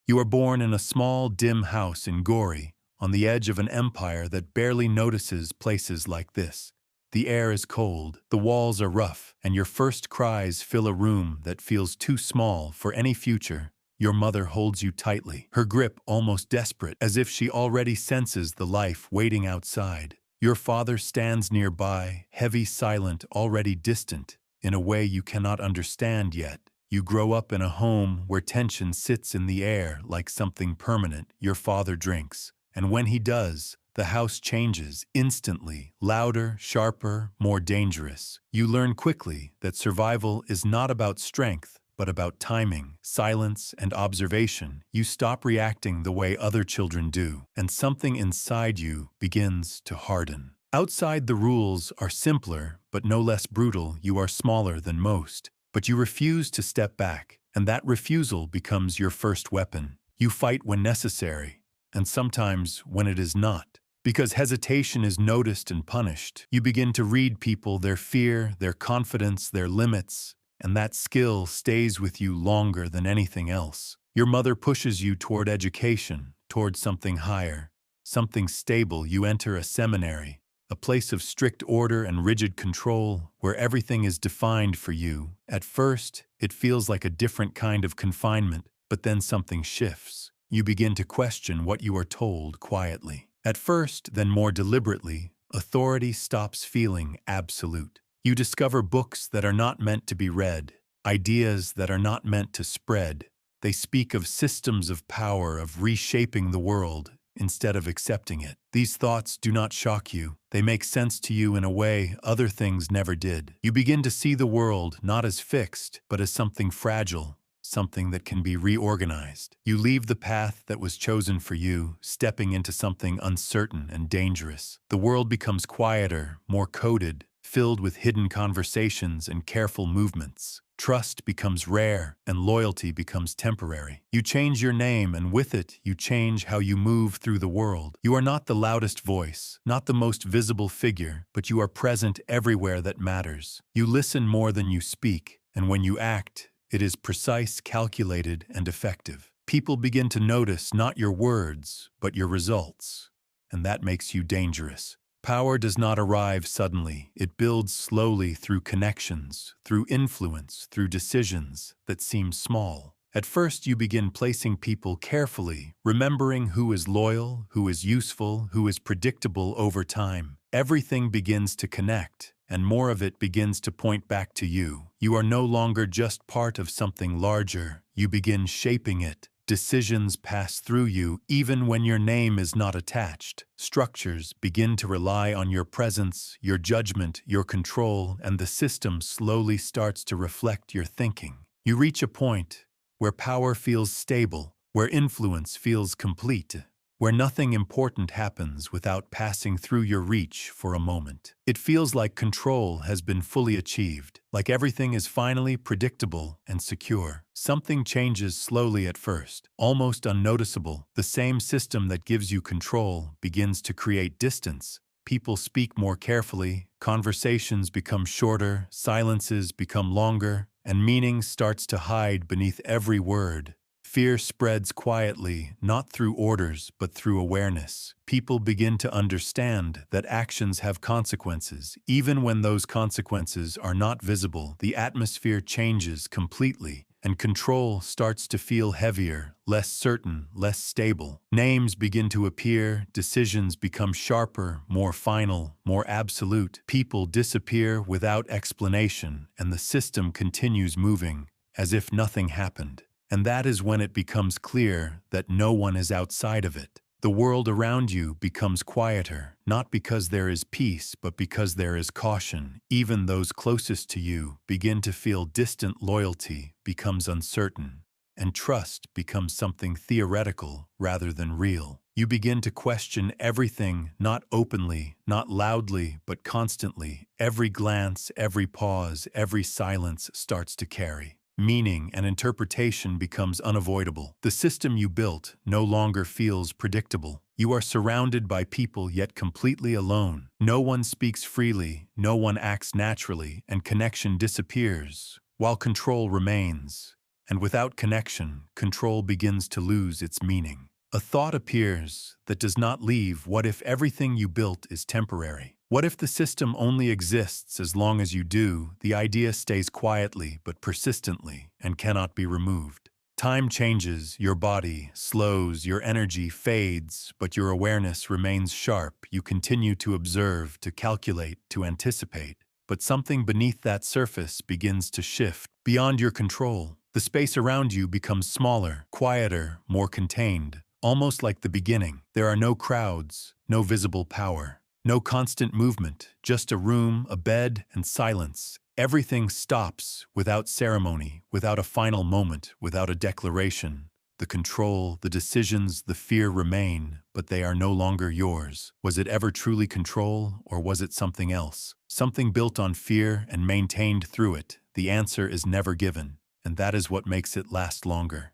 You are born in a small, dim house in Gori, on the edge of an empire that barely notices places like this. The air is cold, the walls are rough, and your first cries fill a room that feels too small for any future. Your mother holds you tightly, her grip almost desperate, as if she already senses the life waiting outside. Your father stands nearby, heavy, silent, already distant, in a way you cannot understand yet. You grow up in a home where tension sits in the air like something permanent. Your father drinks, and when he does, the house changes instantly, louder, sharper, more dangerous. You learn quickly that survival is not about strength, but about timing, silence, and observation. You stop reacting the way other children do, and something inside you begins to harden. Outside, the rules are simpler, but no less brutal. You are smaller than most, but you refuse to step back, and that refusal becomes your first weapon. You fight when necessary, and sometimes when it is not. Because hesitation is noticed and punished, you begin to read people, their fear, their confidence, their limits, and that skill stays with you longer than anything else. Your mother pushes you toward education, toward something higher, something stable. You enter a seminary, a place of strict order and rigid control, where everything is defined for you. At first, it feels like a different kind of confinement, but then something shifts. You begin to question what you are told quietly. At first, then more deliberately, authority stops feeling absolute. You discover books that are not meant to be read, ideas that are not meant to spread. They speak of systems of power, of reshaping the world, instead of accepting it. These thoughts do not shock you. They make sense to you in a way other things never did. You begin to see the world not as fixed, but as something fragile, something that can be reorganized. You leave the path that was chosen for you, stepping into something uncertain and dangerous. The world becomes quieter, more coded, filled with hidden conversations and careful movements. Trust becomes rare, and loyalty becomes temporary. You change your name, and with it, you change how you move through the world. You are not the loudest voice, not the most visible figure, but you are present everywhere that matters. You listen more than you speak, and when you act, it is precise, calculated, and effective. People begin to notice not your words, but your results, and that makes you dangerous. Power does not arrive suddenly. It builds slowly through connections, through influence, through decisions that seem small. At first, you begin placing people carefully, remembering who is loyal, who is useful, who is predictable over time. Everything begins to connect, and more of it begins to point back to you. You are no longer just part of something larger. You begin shaping it. Decisions pass through you even when your name is not attached. Structures begin to rely on your presence, your judgment, your control, and the system slowly starts to reflect your thinking. You reach a point where power feels stable, where influence feels complete, where nothing important happens without passing through your reach for a moment. It feels like control has been fully achieved, like everything is finally predictable and secure. Something changes slowly at first, almost unnoticeable. The same system that gives you control begins to create distance. People speak more carefully, conversations become shorter, silences become longer, and meaning starts to hide beneath every word. Fear spreads quietly, not through orders, but through awareness. People begin to understand that actions have consequences. Even when those consequences are not visible, the atmosphere changes completely, and control starts to feel heavier, less certain, less stable. Names begin to appear, decisions become sharper, more final, more absolute. People disappear without explanation, and the system continues moving, as if nothing happened. And that is when it becomes clear that no one is outside of it. The world around you becomes quieter, not because there is peace, but because there is caution. Even those closest to you begin to feel distant. Loyalty becomes uncertain, and trust becomes something theoretical rather than real. You begin to question everything, not openly, not loudly, but constantly. Every glance, every pause, every silence starts to carry meaning, and interpretation becomes unavoidable. The system you built no longer feels predictable. You are surrounded by people yet completely alone. No one speaks freely, no one acts naturally, and connection disappears, while control remains. And without connection, control begins to lose its meaning. A thought appears that does not leave. What if everything you built is temporary? What if the system only exists as long as you do? The idea stays quietly but persistently and cannot be removed. Time changes, your body slows, your energy fades, but your awareness remains sharp. You continue to observe, to calculate, to anticipate. But something beneath that surface begins to shift. Beyond your control, the space around you becomes smaller, quieter, more contained. Almost like the beginning, there are no crowds, no visible power, no constant movement, just a room, a bed, and silence. Everything stops without ceremony, without a final moment, without a declaration. The control, the decisions, the fear remain, but they are no longer yours. Was it ever truly control, or was it something else? Something built on fear and maintained through it. The answer is never given, and that is what makes it last longer.